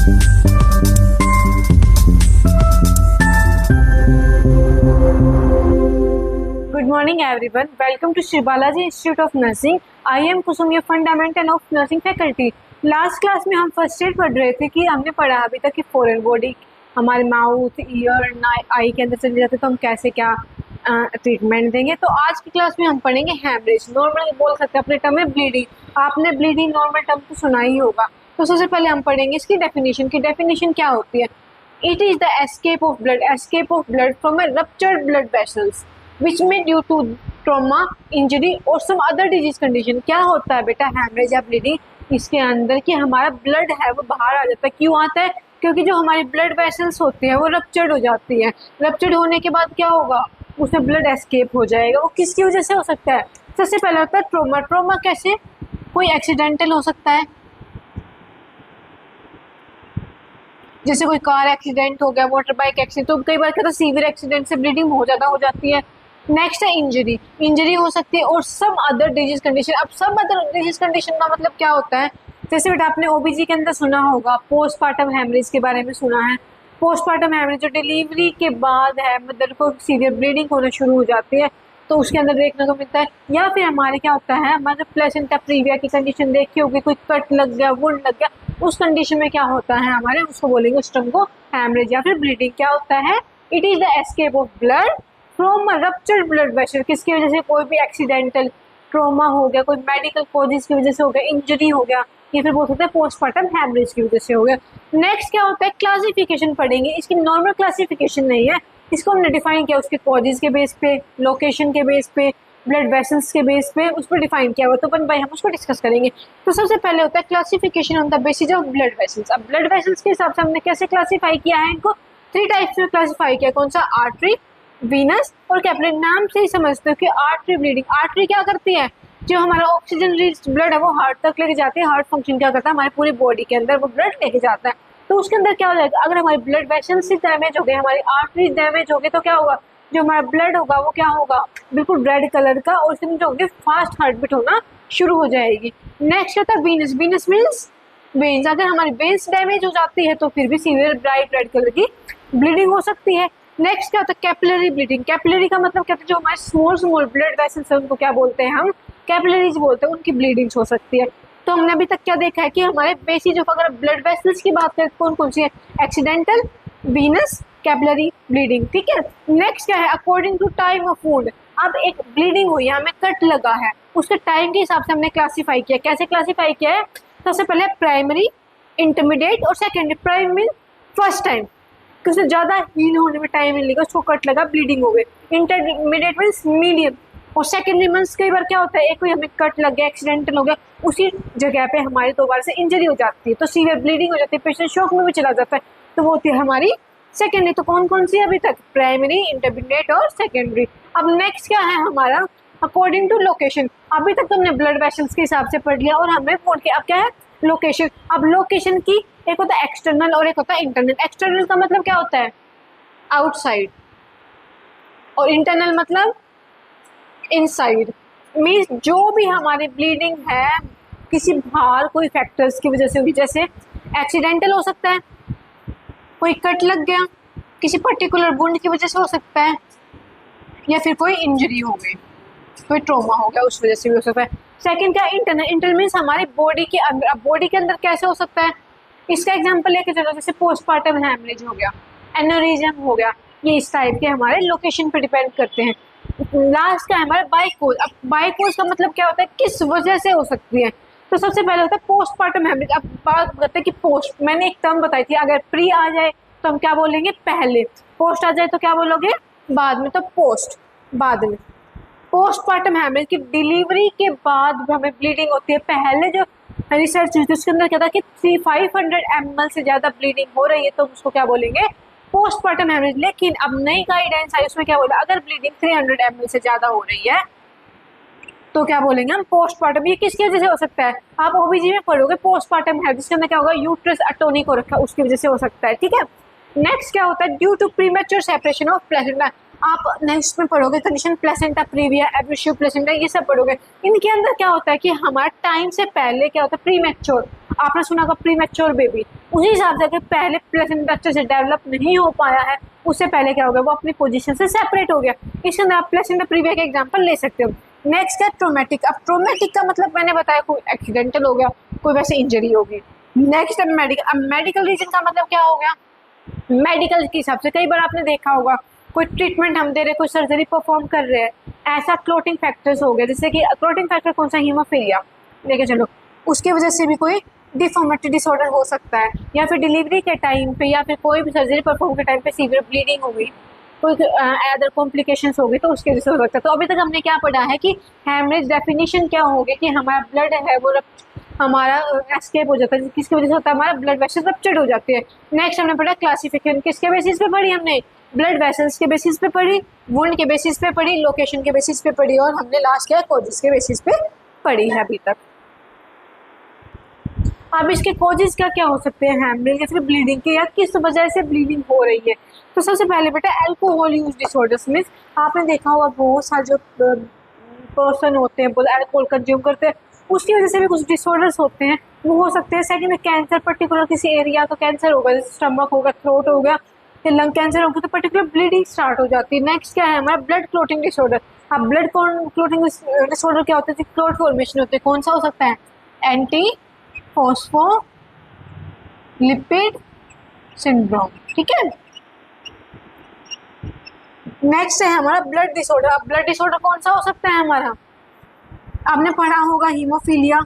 Good morning everyone. Welcome to Shri Balaji Institute of Nursing. I am Kusum, your fundamental of nursing faculty. Last class में हम first aid पढ़ रहे थे कि हमने पढ़ा अभी तक कि फॉरेन बॉडी हमारे माउथ, ईयर, आई के अंदर चले जाते तो हम कैसे क्या ट्रीटमेंट देंगे। तो आज की क्लास में हम पढ़ेंगे हैमरेज। नॉर्मल बोल सकते हैं अपने टर्म में ब्लीडिंग। आपने ब्लीडिंग नॉर्मल टर्म तो सुना ही होगा। तो सबसे पहले हम पढ़ेंगे इसकी डेफिनेशन की डेफिनेशन क्या होती है। It is the escape of blood from A ruptured blood vessels which में ड्यू टू ट्रॉमा, इंजरी और सम अदर डिजीज कंडीशन। क्या होता है बेटा हैमरेज या ब्लीडिंग, इसके अंदर कि हमारा ब्लड है वो बाहर आ जाता है। क्यों आता है? क्योंकि जो हमारी ब्लड वेसल्स होती है वो रप्चर्ड हो जाती है। रप्चर्ड होने के बाद क्या होगा, उसमें ब्लड एस्केप हो जाएगा। वो किसकी वजह से हो सकता है? सबसे पहले होता है ट्रॉमा। ट्रॉमा कैसे? कोई एक्सीडेंटल हो सकता है, जैसे कोई कार एक्सीडेंट हो गया, मोटर बाइक एक्सीडेंट। तो कई बार क्या होता है सीवियर एक्सीडेंट से ब्लीडिंग बहुत ज़्यादा हो जाती है। नेक्स्ट है इंजरी। इंजरी हो सकती है और सम अदर डिजीज कंडीशन। अब सम अदर डिजीज कंडीशन का मतलब क्या होता है? जैसे बेटा आपने ओबीजी के अंदर सुना होगा, पोस्टमार्टम हैमरेज के बारे में सुना है। पोस्टमार्टम हैमरेज जो डिलीवरी के बाद है, मदर को सीवियर ब्लीडिंग होना शुरू हो जाती है तो उसके अंदर देखने को मिलता है। या फिर हमारे क्या होता है, हमारे प्लेसेंटा प्रीविया की कंडीशन देखी होगी, कोई कट लग गया, वुंड लग गया, उस कंडीशन में क्या होता है हमारे, उसको बोलेंगे उस टर्म को हैमरेज या फिर ब्लीडिंग। क्या होता है? It is the escape of blood from ruptured blood vessel. किसकी वजह से? कोई भी एक्सीडेंटल ट्रॉमा हो गया, कोई मेडिकल कॉजेज की वजह से हो गया, इंजरी हो गया, या फिर बोल सकते हैं पोस्टमार्टम हैमरेज की वजह से हो गया। नेक्स्ट क्या होता है, क्लासिफिकेशन पढ़ेंगे। इसकी नॉर्मल क्लासिफिकेशन नहीं है, इसको हमने डिफाइन किया उसके कॉजेज के बेस पे, लोकेशन के बेस पे, ब्लड वेसल्स के बेस पे, उस पर डिफाइन किया हुआ। तो अपन भाई हम उसको डिस्कस करेंगे। तो सबसे पहले होता है classification on the basis of blood vessels. अब ब्लड वेसल्स के हिसाब से हमने कैसे क्लासीफाई किया है इनको? 3 टाइप्स में क्लासीफाई किया। कौन सा? आर्टरी, वीनस और कैपिलरी। नाम से ही समझते हो कि आर्टरी ब्लीडिंग। आर्टरी क्या करती है? जो हमारा ऑक्सीजन रिच ब्लड है वो हार्ट तक लेके जाते हैं। हार्ट फंक्शन क्या करता है, हमारे पूरी बॉडी के अंदर वो ब्लड लेके जाता है। तो उसके अंदर क्या हो जाएगा, अगर हमारे ब्लड वेसल्स से डैमेज हो गए, हमारी आर्टरी डैमेज हो गई, तो क्या होगा, जो हमारा ब्लड होगा वो क्या होगा, बिल्कुल रेड कलर का, और उसके अंदर जो होगी फास्ट हार्ट बीट होना शुरू हो जाएगी। नेक्स्ट होता है वीनस। Venus means veins. अगर हमारी वेन्स डैमेज हो जाती है तो फिर भी सीवियर ब्राइट रेड कलर की ब्लीडिंग हो सकती है। नेक्स्ट क्या होता है, कैपिलरी ब्लीडिंग। कैपिलरी का मतलब क्या होता है, जो हमारे स्मॉल स्मॉल ब्लड वेसल्स है उनको क्या बोलते हैं हम? कैपिलरीज बोलते हैं। उनकी ब्लीडिंग्स हो सकती है। तो हमने अभी तक क्या देखा है कि हमारे बेसिस ऑफ अगर ब्लड वेसल्स की बात करें कौन कौन सी है? Accidental, venous, capillary bleeding. ठीक है। नेक्स्ट क्या है, according to time of wound. अब एक ब्लीडिंग हुई है, हमें कट लगा है, उसके टाइम के हिसाब से हमने क्लासीफाई किया। कैसे क्लासीफाई किया है? सबसे पहले प्राइमरी, इंटरमीडिएट और सेकेंडरी। प्राइमरी फर्स्ट टाइम, उससे ज़्यादा हील होने में टाइम नहीं लगा, उसको कट लगा, ब्लीडिंग हो गई। इंटरमीडिएट मीन्स मीडियम, और सेकेंडरी मीन्स कई बार क्या होता है, एक कोई हमें कट लग गया, एक्सीडेंटल हो गया, उसी जगह पे हमारी दोबारा से इंजरी हो जाती है तो सीवियर ब्लीडिंग हो जाती है, पेशेंट शॉक में भी चला जाता है, तो वो होती है हमारी सेकेंडरी। तो कौन कौन सी अभी तक? प्राइमरी, इंटरमीडिएट और सेकेंडरी। अब नेक्स्ट क्या है हमारा, अकॉर्डिंग टू लोकेशन। अभी तक तुमने ब्लड वेसल्स के हिसाब से पढ़ लिया और हमें फोन किया। अब क्या है? लोकेशन। अब लोकेशन की एक होता है एक्सटर्नल और एक होता है इंटरनल। एक्सटर्नल का मतलब क्या होता है? आउटसाइड, और इंटरनल मतलब इनसाइड। मीन्स जो भी हमारी ब्लीडिंग है किसी बाहर कोई फैक्टर्स की वजह से होगी, जैसे एक्सीडेंटल हो सकता है, कोई कट लग गया, किसी पर्टिकुलर वुंड की वजह से हो सकता है, या फिर कोई इंजरी हो गई, कोई ट्रॉमा हो गया, उस वजह से भी हो सकता है। सेकंड क्या? इंटरनल। इंटरनल मीन्स हमारी बॉडी के अंदर। अब बॉडी के अंदर कैसे हो सकता है? इसका एग्जांपल लेके चलो, जैसे पोस्टमार्टम हैमरेज हो गया, एनोरिज्म हो गया, ये इस टाइप के हमारे लोकेशन पे डिपेंड करते हैं। लास्ट का है हमारा बाइकोज। अब बाइकोज का मतलब क्या होता है, किस वजह से हो सकती है? तो सबसे पहले होता है पोस्टमार्टम हैमरेज। अब बात करते हैं कि पोस्ट, मैंने एक टर्म बताई थी, अगर प्री आ जाए तो हम क्या बोलेंगे? पहले। पोस्ट आ जाए तो क्या बोलोगे? बाद में। तो पोस्ट, बाद में। पोस्टमार्टम हैमरेज की डिलीवरी के बाद हमें ब्लीडिंग होती है। पहले जो रिसर्च हुई थी उसके अंदर क्या था कि 500 ml से ज़्यादा ब्लीडिंग हो रही है तो उसको क्या बोलेंगे? Postmortem haemorrhage. लेकिन अब नई गाइडेंस आई, उसमें क्या बोला, अगर ब्लीडिंग 300 ml से ज़्यादा हो रही है तो क्या बोलेंगे हम? पोस्टमार्टम। ये किसकी वजह से हो सकता है? आप ओबीजी में पढ़ोगे पोस्टमार्टम हैमरेज, जिसके अंदर क्या होगा, यूट्रस अटोनिक हो रखा है, उसकी वजह से हो सकता है। ठीक है। नेक्स्ट क्या होता है? Due to premature separation of placenta. आप नेक्स्ट में पढ़ोगे condition placenta praevia, abusive placenta, ये सब पढ़ोगे। इनके अंदर क्या होता है कि हमारा टाइम से पहले क्या होता है? प्रीमेच्योर। आपने सुना होगा प्रीमेच्योर बेबी, उसी हिसाब से अगर पहले प्लेसेंटा अच्छे से डेवलप नहीं हो पाया है, उससे पहले क्या हो गया, वो अपनी पोजीशन से सेपरेट हो गया। इसके अंदर आप प्लेसेंटा प्रीविया का एग्जांपल ले सकते हो। नेक्स्ट है ट्रोमेटिक। अब ट्रोमेटिक का मतलब मैंने बताया कोई एक्सीडेंटल हो गया, कोई वैसे इंजरी होगी। नेक्स्ट है मेडिकल। अब मेडिकल रीजन का मतलब क्या हो गया, मेडिकल के हिसाब से कई बार आपने देखा होगा कोई ट्रीटमेंट हम दे रहे, कोई सर्जरी परफॉर्म कर रहे हैं, ऐसा क्लोटिंग फैक्टर्स हो गया, जैसे कि क्लोटिंग फैक्टर कौन सा, हीमोफीलिया लेके चलो, उसके वजह से भी कोई डिफॉर्मिटी डिसऑर्डर हो सकता है, या फिर डिलीवरी के टाइम पे या फिर कोई भी सर्जरी परफॉर्म के टाइम पे सीवियर ब्लीडिंग हो गई, कोई अदर कॉम्प्लिकेशंस हो गई, तो उसके वजह से हो सकता है। तो अभी तक हमने क्या पढ़ा है कि हेमरेज डेफिनेशन क्या होगी कि हमारा ब्लड है वो हमारा एस्केप हो जाता है, किसकी वजह से होता है, हमारा ब्लड वेसल्स रप्चर्ड हो जाते हैं। नेक्स्ट हमने पढ़ा क्लासिफिकेशन, किसके बेसिस पे पढ़ी हमने, ब्लड वेसल्स के बेसिस पे पढ़ी, वुंड के बेसिस पे पढ़ी, लोकेशन के बेसिस पे पढ़ी, और हमने लास्ट क्या कॉजेस के बेसिस पे पढ़ी है अभी तक। अब इसके कॉजेज क्या क्या हो सकते हैं हेमरेज या फिर ब्लीडिंग के, या किस वजह से ब्लीडिंग हो रही है। तो सबसे पहले बेटा अल्कोहल यूज डिसऑर्डर्स में आपने देखा होगा बहुत सारे जो पर्सन होते हैं वो अल्कोहल कंज्यूम करते हैं, उसकी वजह से भी कुछ डिसऑर्डर्स होते हैं, वो हो सकते हैं। सेकंड में कैंसर, पर्टिकुलर किसी एरिया का कैंसर होगा, जैसे स्टमक होगा, थ्रोट हो गया, फिर लंग कैंसर होगा, तो पर्टिकुलर ब्लीडिंग स्टार्ट हो जाती है। नेक्स्ट क्या है हमारा ब्लड क्लोटिंग डिसऑर्डर। अब ब्लड क्लोटिंग डिसऑर्डर क्या होता है, क्लोट फॉर्मेशन होते हैं, कौन सा हो सकता है, एंटी फॉस्फोलिपिड सिंड्रोम, ठीक है। नेक्स्ट है हमारा ब्लड डिसऑर्डर। अब ब्लड डिसऑर्डर कौन सा हो सकता है हमारा, आपने पढ़ा होगा हीमोफीलिया।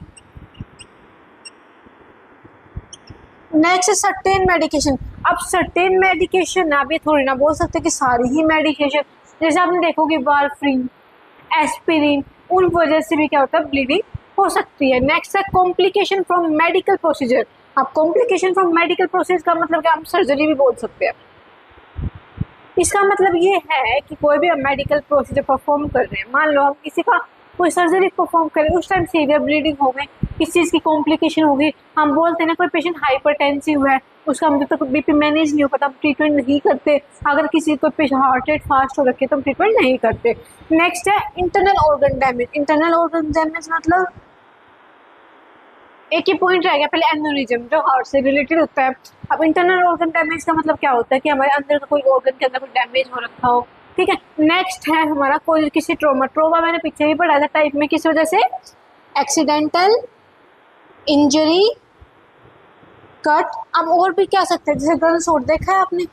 Next certain medication. अब सर्टेन मेडिकेशन आप ये थोड़ी ना बोल सकते कि सारी ही मेडिकेशन, जैसे आपने देखोगे वारफरीन, एस्पिरिन, उन वजह से भी क्या होता है, ब्लीडिंग हो सकती है। नेक्स्ट है कॉम्प्लिकेशन फ्रॉम मेडिकल प्रोसीजर। अब कॉम्प्लिकेशन फ्रॉम मेडिकल प्रोसेस का मतलब क्या, हम सर्जरी भी बोल सकते हैं। इसका मतलब ये है कि कोई भी हम मेडिकल प्रोसीजर परफॉर्म कर रहे हैं, मान लो हम किसी का कोई सर्जरी परफॉर्म करें, उस टाइम सीवियर ब्लीडिंग हो गई, किस चीज़ की कॉम्प्लिकेशन होगी, हम बोलते हैं ना कोई पेशेंट हाइपरटेंसिव है, उसका मतलब तक बीपी मैनेज नहीं हो पाता, हम ट्रीटमेंट नहीं करते। अगर किसी को पेशेंट हार्ट रेट फास्ट हो रखे तो हम ट्रीटमेंट नहीं करते। नेक्स्ट है internal organ damage. Internal organ damage मतलब एक ही पॉइंट रह गया, पहले एन्यूरिज्म जो हार्ट से रिलेटेड होता है। अब इंटरनल ऑर्गन डैमेज का मतलब क्या होता है कि हमारे अंदर का कोई ऑर्गन के अंदर कोई डैमेज हो रखा हो, ठीक है। नेक्स्ट है हमारा कोई किसी ट्रोमा मैंने पीछे ही पढ़ा था टाइप में, किस वजह से, एक्सीडेंटल इंजरी, कट। अब और भी क्या सकते हैं, जैसे गन शॉट देखा है आपने,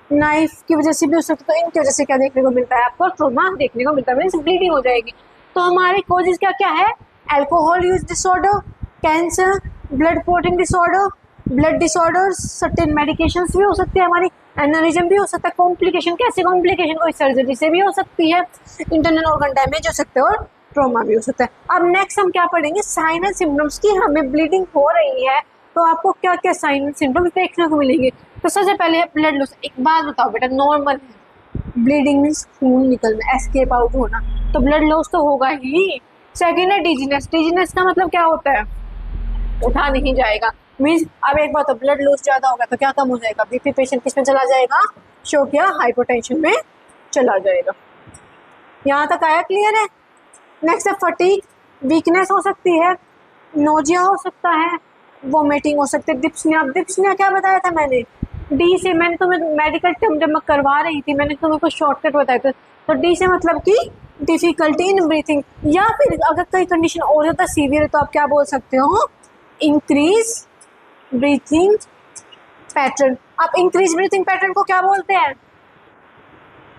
नाइफ की वजह से भी हो सकता है, तो इनकी वजह से क्या देखने को मिलता है, आपको ट्रोमा देखने को मिलता है, मीन्स ब्लीडिंग हो जाएगी। तो हमारे कॉजेज क्या क्या है, alcohol use disorder, cancer, blood clotting disorder, blood disorders, certain medications भी हो सकती है हमारी, एनरिज्म भी हो सकता है। कॉम्प्लिकेशन कैसे, कॉम्प्लिकेशन कोई सर्जरी से भी हो सकती है, इंटरनल ऑर्गन डैमेज हो सकता है, और ट्रॉमा भी हो सकता है। अब नेक्स्ट हम क्या पढ़ेंगे, साइन एंड सिम्टम्स की, हमें ब्लीडिंग हो रही है तो आपको क्या क्या साइन एंड सिम्टम्स देखने को मिलेंगे। तो सबसे पहले है ब्लड लॉस। एक बात बताओ बेटा, नॉर्मल है ब्लीडिंग मीन्स खून निकलना, एस्केप आउट होना, तो ब्लड लॉस तो होगा ही। सेकेंड है डिजीनेस। डिजीनेस का मतलब क्या होता है, उठा नहीं जाएगा, मीन्स अब एक बात, ब्लड लॉस ज्यादा होगा तो क्या कम हो जाएगा, बीपी पेशेंट किस में चला जाएगा, शोक या हाइपरटेंशन में चला जाएगा। यहाँ तक आया, क्लियर है। नेक्स्ट है फटीग, वीकनेस हो सकती है, नोजिया हो सकता है, वोमिटिंग हो सकती है, डिप्सनिया। डिप्सनिया क्या बताया था मैंने, डी से, मैंने तुम्हें मेडिकल टर्म जब मैं करवा रही थी मैंने तुम्हें कुछ शॉर्टकट बताया था, तो डी से मतलब कि डिफिकल्टी इन ब्रीथिंग, या फिर अगर कोई कंडीशन और ज़्यादा सीवियर है तो आप क्या बोल सकते हो, इंक्रीज ब्रीथिंग पैटर्न। आप इंक्रीज ब्रीथिंग पैटर्न को क्या बोलते हैं,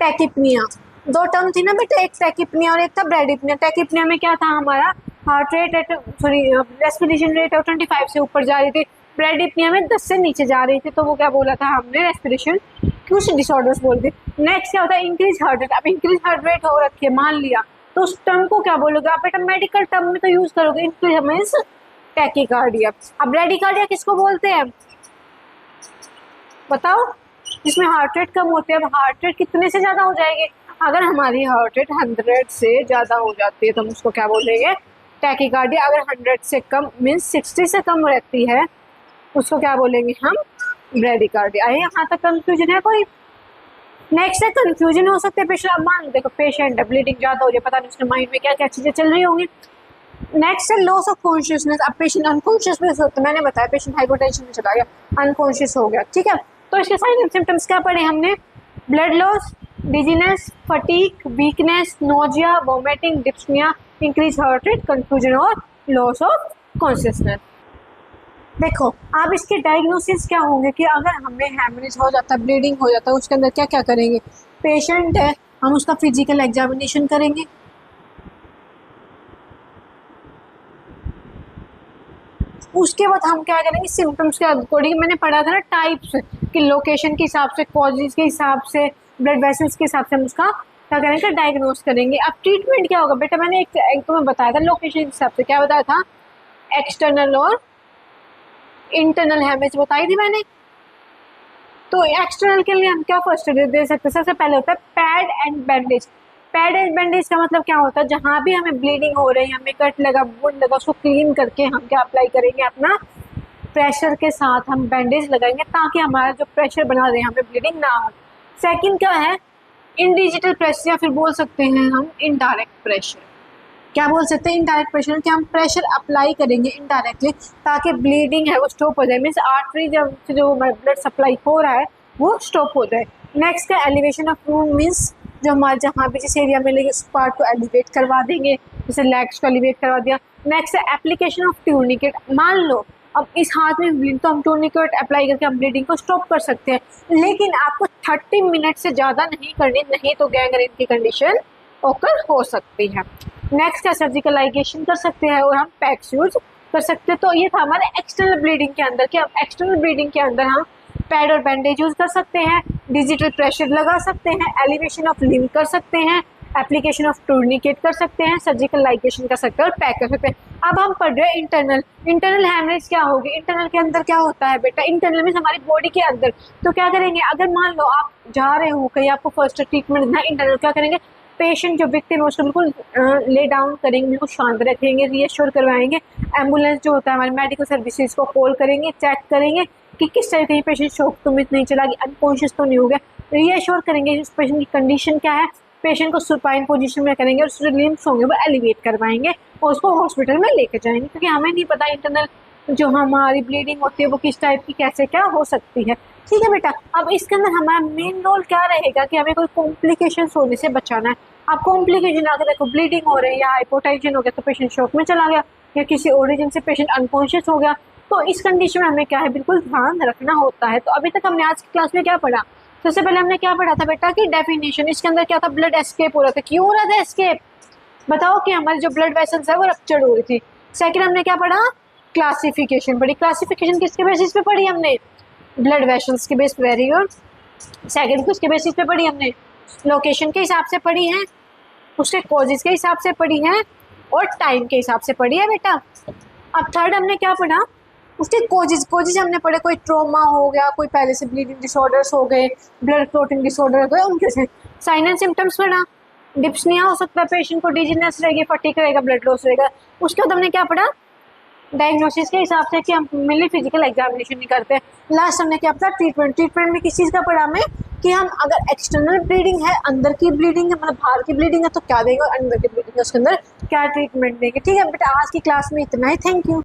टैकिपनिया। दो टर्म थी ना बेटा, एक टैकिपनिया और एक था ब्रैडिपनिया। टैकिपनिया में क्या था हमारा, हार्ट रेट रेस्पिरेशन रेट 25 से ऊपर जा रही थी, ब्रैडिपनिया में 10 से नीचे जा रही थी, तो वो क्या बोला था हमने, रेस्पिरेशन कुछ डिसऑर्डर्स बोलते। नेक्स्ट क्या होता है, इंक्रीज हार्ट रेट। अब इंक्रीज हार्ट रेट हो रखी है मान लिया, तो उस टर्म को क्या बोलोगे आप बेटा, मेडिकल टर्म में तो यूज करोगे, इंक्रीज मींस टैकीकार्डिया। अब ब्रैडिकार्डिया किसको बोलते हैं बताओ, जिसमें हार्ट रेट कम होते हैं। अब हार्ट रेट कितने से ज्यादा हो जाएगी, अगर हमारी हार्ट रेट 100 से ज्यादा हो जाती है तो हम उसको क्या बोलेंगे, टैकीकार्डिया। अगर 100 से कम मीन्स 60 से कम रहती है उसको क्या बोलेंगे हम, ब्रैडिकार्डिया। आए यहाँ तक कंफ्यूजन है कोई। नेक्स्ट है कंफ्यूजन हो सकते हैं पेशेंट। अब मान देखो पेशेंट है, ब्लीडिंग ज्यादा हो जाए, पता नहीं उसके माइंड में क्या क्या चीजें चल रही होंगी। नेक्स्ट है लॉस ऑफ कॉन्शियसनेस। अब पेशेंट अनकॉन्शियसनेस होता है, मैंने बताया पेशेंट हाइपोटेंशन में चला गया, अनकॉन्शियस हो गया, ठीक है। तो इसके साइन एंड सिम्टम्स क्या पढ़े हमने? Blood loss, dizziness, fatigue, weakness, nausea, vomiting, dyspnoea, increase heart rate, confusion और लॉस ऑफ कॉन्शियसनेस। देखो अब इसके डायग्नोसिस क्या होंगे कि अगर हमें हेमरेज हो जाता है, ब्लीडिंग हो जाता है, उसके अंदर क्या क्या करेंगे? पेशेंट है, हम उसका फिजिकल एग्जामिनेशन करेंगे, उसके बाद हम क्या करेंगे? सिम्टम्स के अकॉर्डिंग, मैंने पढ़ा था ना टाइप्स कि लोकेशन के हिसाब से, कॉजेज के हिसाब से, ब्लड वेसल्स के हिसाब से हम उसका क्या करेंगे? डायग्नोस करेंगे। अब ट्रीटमेंट क्या होगा बेटा? मैंने एक तुम्हें बताया था लोकेशन के हिसाब से, क्या बताया था? एक्सटर्नल और इंटरनल हेमरेज बताई थी मैंने। तो एक्सटर्नल के लिए हम क्या फर्स्ट एड दे सकते हैं? सबसे पहले होता है pad and bandage. Pad and bandage का मतलब क्या होता है? जहाँ भी हमें ब्लीडिंग हो रही है, हमें कट लगा, वुंड लगा, उसको क्लीन करके हम क्या अप्लाई करेंगे? अपना प्रेशर के साथ हम बैंडेज लगाएंगे ताकि हमारा जो प्रेशर बना रहे हैं हमें ब्लीडिंग ना हो। सेकंड क्या है? इनडिजिटल प्रेशर, या फिर बोल सकते हैं हम इनडायरेक्ट प्रेशर। क्या बोल सकते हैं? इनडायरेक्ट प्रेशर, कि हम प्रेशर अप्लाई करेंगे इनडायरेक्टली ताकि ब्लीडिंग है वो स्टॉप हो जाए, मीन्स आर्टरी जब से जो ब्लड सप्लाई हो रहा है वो स्टॉप हो जाए। नेक्स्ट का एलिवेशन ऑफ वुंड, मीन्स जो हमारे जहाँ भी जिस एरिया में लगे उस पार्ट को एलिवेट करवा देंगे, जैसे लेग्स को एलिवेट करवा दिया। नेक्स्ट है एप्लीकेशन ऑफ टूर्निकेट। मान लो अब इस हाथ में ब्लीड, तो हम टूर्निकेट अप्लाई करके हम ब्लीडिंग को स्टॉप कर सकते हैं, लेकिन आपको 30 मिनट से ज़्यादा नहीं करनी, नहीं तो गैंग्रीन की कंडीशन ओकर हो सकती है। नेक्स्ट है सर्जिकल लाइगेशन कर सकते हैं और हम पैक्स यूज कर सकते हैं। तो ये था हमारे एक्सटर्नल ब्लीडिंग के अंदर, कि अब एक्सटर्नल ब्लीडिंग के अंदर हम पैड और बैंडेज यूज कर सकते हैं, डिजिटल प्रेशर लगा सकते हैं, एलिवेशन ऑफ लिम्ब कर सकते हैं, एप्लीकेशन ऑफ टूर्निकेट कर सकते हैं, सर्जिकल लाइगेशन कर सकते हैं और पैक कर सकते हैं। अब हम पढ़ रहे हैं इंटरनल। इंटरनल हेमरेज क्या होगी? इंटरनल के अंदर क्या होता है बेटा? इंटरनल में हमारी बॉडी के अंदर। तो क्या करेंगे? अगर मान लो आप जा रहे हो कहीं, आपको फर्स्ट ट्रीटमेंट देना, इंटरनल क्या करेंगे? पेशेंट जो विक्टिम है उसको बिल्कुल ले डाउन करेंगे, बिल्कुल शांत रखेंगे, रीअश्योर करवाएंगे। एम्बुलेंस जो होता है हमारी मेडिकल सर्विसेज को कॉल करेंगे, चेक करेंगे कि किस तरह कहीं पेशेंट शॉक तो नहीं चला गया, अनकॉन्शियस तो नहीं हो गया, रीअश्योर करेंगे उस पेशेंट की कंडीशन क्या है, पेशेंट को सुपाइन पोजीशन में करेंगे और उसके लिम्स होंगे वो एलिवेट करवाएंगे और उसको हॉस्पिटल में लेकर जाएंगे, क्योंकि हमें नहीं पता इंटरनल जो हमारी ब्लीडिंग होती है वो किस टाइप की कैसे क्या हो सकती है। ठीक है बेटा। अब इसके अंदर हमारा मेन रोल क्या रहेगा कि हमें कोई कॉम्प्लिकेशन होने से बचाना है। अब कॉम्प्लिकेशन अगर देखो ब्लीडिंग हो रही है या हाइपोटेंशन हो गया तो पेशेंट शॉक में चला गया या किसी और रीजन से पेशेंट अनकॉन्शियस हो गया, तो इस कंडीशन में हमें क्या है बिल्कुल ध्यान रखना होता है। तो अभी तक हमने आज की क्लास में क्या पढ़ा? सबसे पहले हमने क्या पढ़ा था बेटा कि डेफिनेशन। इसके अंदर क्या था? ब्लड एस्केप हो रहा था। क्यों हो रहा था एस्केप? बताओ कि हमारी जो ब्लड वेसल्स है वो रप्चर्ड हो रही थी। सेकंड हमने क्या पढ़ा? क्लासिफिकेशन पढ़ी। क्लासिफिकेशन किसके बेसिस पे पढ़ी हमने? ब्लड वेसल्स के बेस पे। Very good. सेकंड किसके बेसिस पे पढ़ी हमने? लोकेशन के हिसाब से पढ़ी है, उसके कॉजेज के हिसाब से पढ़ी है और टाइम के हिसाब से पढ़ी है बेटा। अब थर्ड हमने क्या पढ़ा? उसके कॉजेज हमने पढ़े, कोई ट्रोमा हो गया, कोई पहले से ब्लीडिंग डिसऑर्डर्स हो गए, ब्लड क्लॉटिंग डिसऑर्डर हो गए, उनके से साइन एंड सिम्टम्स पढ़ा। डिप्सनिया हो सकता है पेशेंट को, डिजीनेस रहेगी, फटीग रहेगा, ब्लड लॉस रहेगा। उसके बाद हमने क्या पढ़ा? डायग्नोसिस के हिसाब से कि हम मेनली फिजिकल एग्जामिनेशन नहीं करते। लास्ट हमने क्या पढ़ा? ट्रीटमेंट। ट्रीटमेंट में किस चीज़ का पढ़ा हमें कि हम अगर एक्सटर्नल ब्लीडिंग है, अंदर की ब्लीडिंग है, मतलब बाहर की ब्लीडिंग है तो क्या देंगे और अंदर की ब्लीडिंग है उसके अंदर क्या ट्रीटमेंट देंगे। ठीक है बेटा, आज की क्लास में इतना ही। Thank you.